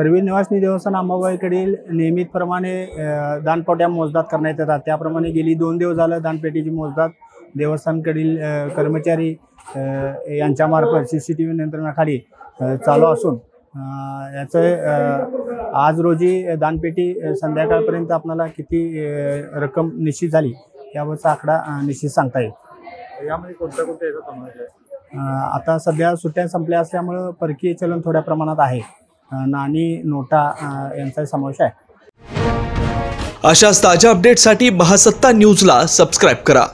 करवीर निवासिनी देवस्थान अंबाबाईकडील नियमितप्रमाणे दानपेट्या मोजदाद करण्यात येतात। त्याप्रमाणे गेली 2 दिवस झालं दानपेटीची मोजदाद देवस्थानकडील कर्मचारी यांच्यामार्फत CCTV नियंत्रणाखाली चालू असून याचं आज रोजी दानपेटी संध्याकाळपर्यंत आपल्याला किती रक्कम निश्चित झाली यावरचा आकडा निश्चित सांगता येईल। यामध्ये कोणत्या याचा समावेश आहे? आता सध्या सुट्ट्या संपल्या असल्यामुळे परकीय चलन थोड्या प्रमाणात आहे, नाणी नोटा यांचा समावेश आहे। अशाच ताज्या अपडेटसाठी महासत्ता न्यूजला सबस्क्राइब करा।